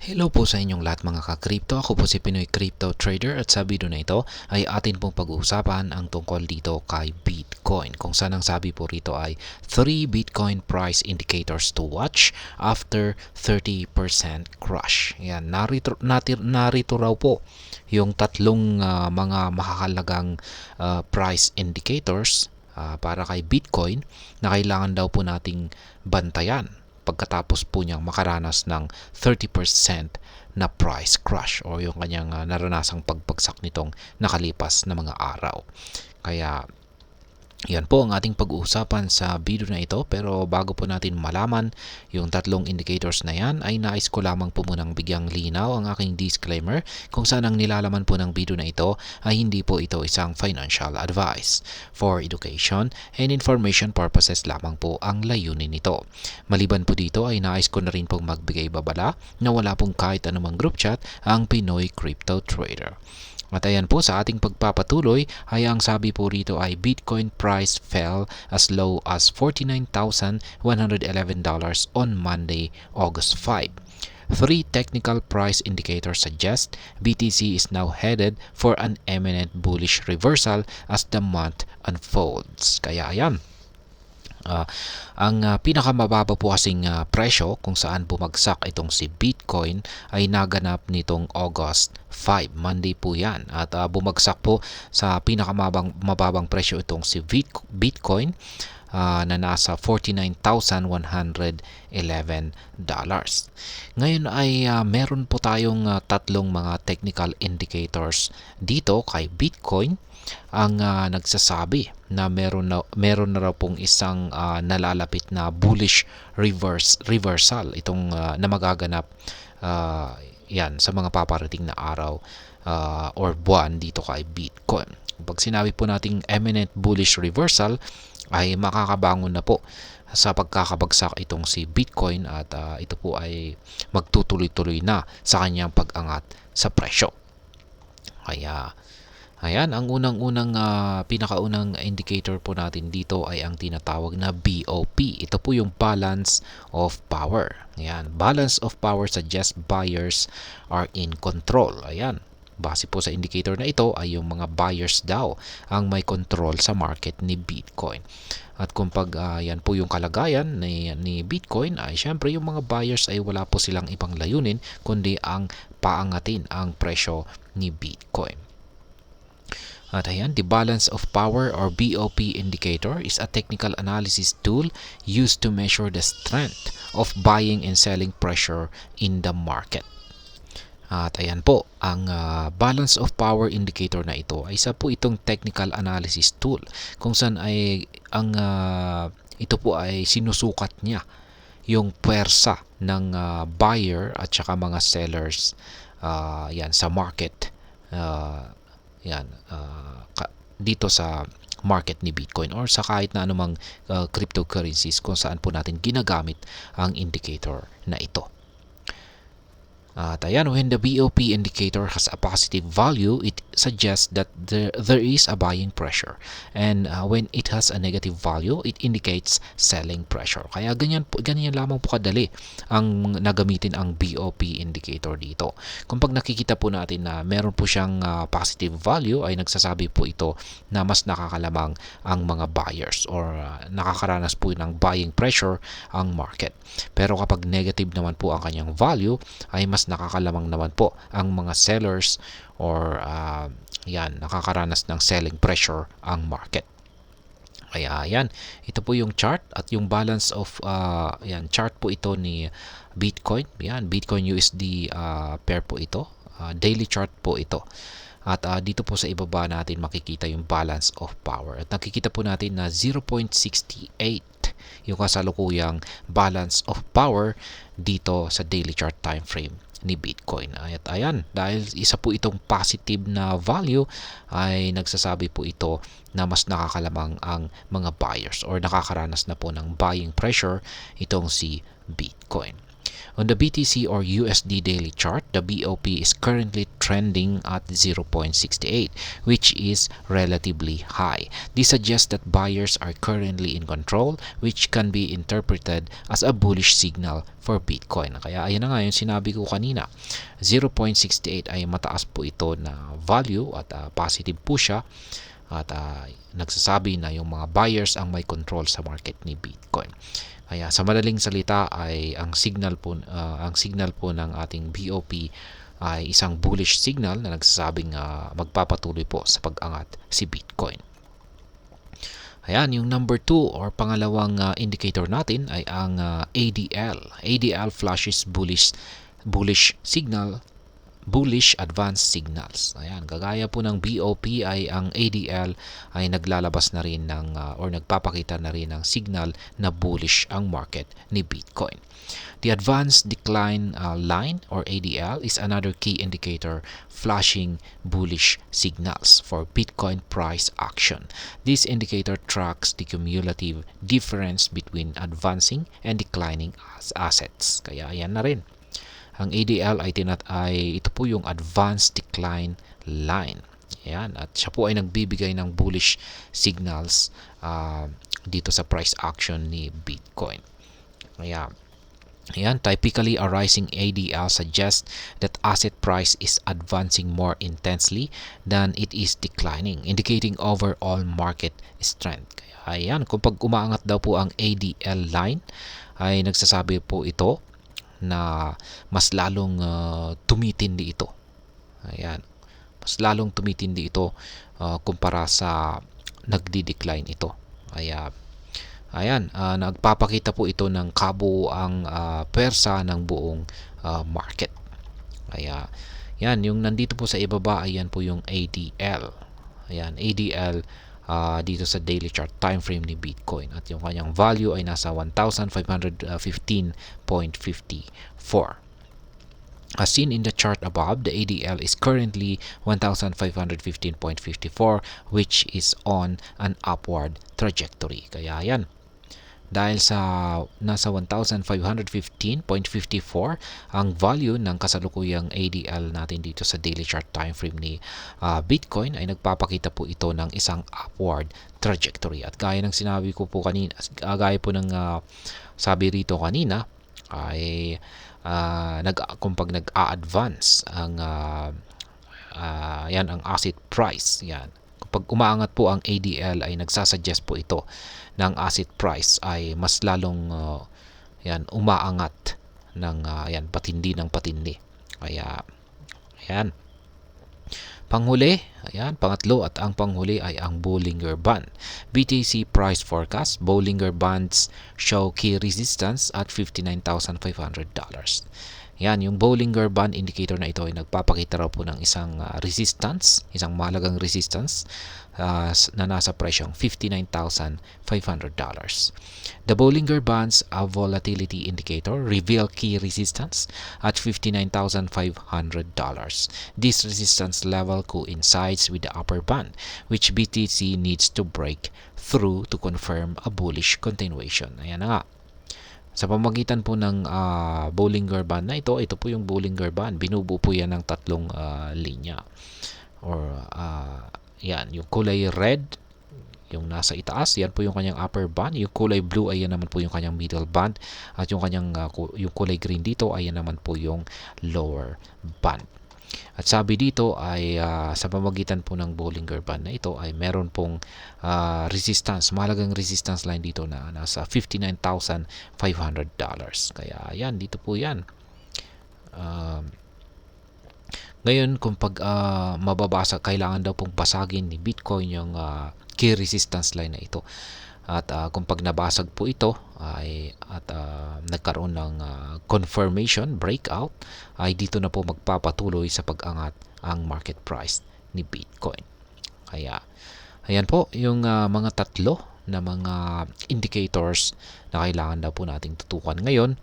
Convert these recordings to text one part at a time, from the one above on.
Hello po sa inyong lahat mga ka-crypto. Ako po si Pinoy Crypto Trader at sa video na ito ay atin pong pag-uusapan ang tungkol dito kay Bitcoin. Kung saan ang sabi po rito ay 3 Bitcoin price indicators to watch after 30% crush. Yan, narito raw po yung tatlong mga makakalagang price indicators para kay Bitcoin na kailangan daw po nating bantayan pagkatapos po niyang makaranas ng 30% na price crash o yung kanyang naranasang pagbagsak nitong nakalipas na mga araw. Kaya yan po ang ating pag-uusapan sa video na ito, pero bago po natin malaman yung tatlong indicators na yan ay nais ko lamang po munang bigyang linaw ang aking disclaimer kung saan ang nilalaman po ng video na ito ay hindi po ito isang financial advice. For education and information purposes lamang po ang layunin nito. Maliban po dito ay nais ko na rin pong magbigay babala na wala pong kahit anumang group chat ang Pinoy Crypto Trader. At ayan po, sa ating pagpapatuloy ay ang sabi po rito ay Bitcoin price fell as low as $49,111 on Monday, August 5. Three technical price indicators suggest BTC is now headed for an imminent bullish reversal as the month unfolds. Kaya ayan. Ang pinakamababa po kasing presyo kung saan bumagsak itong si Bitcoin ay naganap nitong August 5, Monday po yan. At bumagsak po sa pinakamababang presyo itong si Bitcoin na nasa $49,111. Ngayon ay meron po tayong tatlong mga technical indicators dito kay Bitcoin ang nagsasabi na meron na raw pong isang nalalapit na bullish reversal itong na magaganap yan sa mga paparating na araw or buwan dito kay Bitcoin. Pag sinabi po nating imminent bullish reversal ay makakabangon na po sa pagkakabagsak itong si Bitcoin at ito po ay magtutuloy-tuloy na sa kanyang pag-angat sa presyo. Kaya ayan, ang pinakaunang indicator po natin dito ay ang tinatawag na BOP. Ito po yung balance of power. Ayan, balance of power suggests buyers are in control. Ayan, base po sa indicator na ito ay yung mga buyers daw ang may control sa market ni Bitcoin. At kung yan po yung kalagayan ni Bitcoin ay syempre yung mga buyers ay wala po silang ibang layunin kundi ang paangatin ang presyo ni Bitcoin. At ayan, the balance of power or BOP indicator is a technical analysis tool used to measure the strength of buying and selling pressure in the market. At ayan po, ang balance of power indicator na ito ay isa po itong technical analysis tool kung saan ay ito po ay sinusukat niya yung puwersa ng buyer at saka mga sellers yan sa market. Dito sa market ni Bitcoin or sa kahit na anumang cryptocurrencies kung saan po natin ginagamit ang indicator na ito. At ayan, when the BOP indicator has a positive value, it suggests that there is a buying pressure. And when it has a negative value, it indicates selling pressure. Kaya ganyan lamang po kadali ang nagamitin ang BOP indicator dito. Kung pag nakikita po natin na meron po siyang positive value, ay nagsasabi po ito na mas nakakalamang ang mga buyers or nakakaranas po ng buying pressure ang market. Pero kapag negative naman po ang kanyang value, ay mas nakakalamang naman po ang mga sellers or nakakaranas ng selling pressure ang market. Kaya yan, ito po yung chart at yung balance of chart po ito ni Bitcoin. Yan, Bitcoin USD pair po ito. Daily chart po ito. At dito po sa ibaba natin makikita yung balance of power. At nakikita po natin na 0.68 yung kasalukuyang balance of power dito sa daily chart time frame ni Bitcoin. At ayan, dahil isa po itong positive na value ay nagsasabi po ito na mas nakakalamang ang mga buyers or nakakaranas na po ng buying pressure itong si Bitcoin. On the BTC or USD daily chart, the BOP is currently trending at 0.68, which is relatively high. This suggests that buyers are currently in control, which can be interpreted as a bullish signal for Bitcoin. Kaya ayan na nga yung sinabi ko kanina, 0.68 ay mataas po ito na value at positive po siya. At nagsasabi na yung mga buyers ang may control sa market ni Bitcoin. Kaya sa madaling salita ay ang signal po ng ating BOP ay isang bullish signal na nagsasabing magpapatuloy po sa pag-angat si Bitcoin. Ayan, yung number 2 or pangalawang indicator natin ay ang ADL. ADL flashes bullish signal, bullish advanced signals. Ayan, kagaya po ng BOP ay ang ADL ay naglalabas na rin ng or nagpapakita na rin ng signal na bullish ang market ni Bitcoin. The advanced decline line or ADL is another key indicator flashing bullish signals for Bitcoin price action. This indicator tracks the cumulative difference between advancing and declining assets. Kaya ayan na rin. Ang ADL ay ito po yung advanced decline line. Ayan, at siya po ay nagbibigay ng bullish signals dito sa price action ni Bitcoin. Kaya ayan, typically a rising ADL suggests that asset price is advancing more intensely than it is declining, indicating overall market strength. Kaya ayan, kung pag umaangat daw po ang ADL line, ay nagsasabi po ito na mas lalong tumitindi ito. Ayan, mas lalong tumitindi ito kumpara sa nagdi-decline ito. Ayan, nagpapakita po ito ng kabuuang pwersa ng buong market. Kaya yan, yung nandito po sa ibaba, ayan po yung ADL. Ayan, ADL dito sa daily chart time frame ni Bitcoin, at yung kanyang value ay nasa 1,515.54. As seen in the chart above, the ADL is currently 1,515.54, which is on an upward trajectory. Kaya yan, dahil sa nasa 1,515.54 ang value ng kasalukuyang ADL natin dito sa daily chart time frame ni Bitcoin, ay nagpapakita po ito ng isang upward trajectory. At gaya ng sinabi ko po kanina, gaya po ng sabi rito kanina, ay kung pag nag-a-advance ang yan ang asset price, yan, kapag umaangat po ang ADL ay nagsasuggest po ito ng asset price ay mas lalong yan umaangat ng yan patindi ng patindi. Kaya ayan, panghuli, ayan, pangatlo at ang panghuli ay ang Bollinger Band. BTC price forecast, Bollinger Bands show key resistance at $59,500. Yan, yung Bollinger Band indicator na ito ay nagpapakita raw po ng isang resistance, isang mahalagang resistance na nasa presyong $59,500. The Bollinger Bands volatility indicator reveal key resistance at $59,500. This resistance level coincides with the upper band, which BTC needs to break through to confirm a bullish continuation. Ayan na nga. Sa pamagitan po ng Bollinger Band na ito po yung Bollinger Band. Binubuo po yan ng tatlong linya. Or yan, yung kulay red, yung nasa itaas, yan po yung kanyang upper band. Yung kulay blue, ayan naman po yung kanyang middle band. At yung kanyang yung kulay green dito, ayan naman po yung lower band. At sabi dito ay sa pamagitan po ng Bollinger Band na ito ay meron pong resistance, mahalagang resistance line dito na nasa $59,500. Kaya yan, dito po yan. Ngayon, kung pag mababasa, kailangan daw pong basagin ni Bitcoin yung key resistance line na ito. At kung pag nabasag po ito at nagkaroon ng confirmation, breakout, ay dito na po magpapatuloy sa pag-angat ang market price ni Bitcoin. Kaya ayan po yung mga tatlo na mga indicators na kailangan daw po nating tutukan ngayon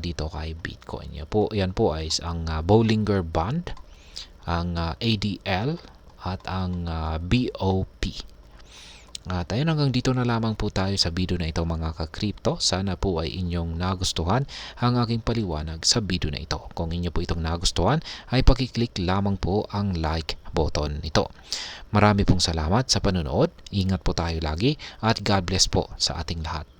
dito kay Bitcoin. Yan po ay ang Bollinger Band, ang ADL at ang BOP. At ayun, hanggang dito na lamang po tayo sa video na ito mga ka-crypto. Sana po ay inyong nagustuhan ang aking paliwanag sa video na ito. Kung inyo po itong nagustuhan ay pakiclick lamang po ang like button nito. Marami pong salamat sa panonood. Ingat po tayo lagi at God bless po sa ating lahat.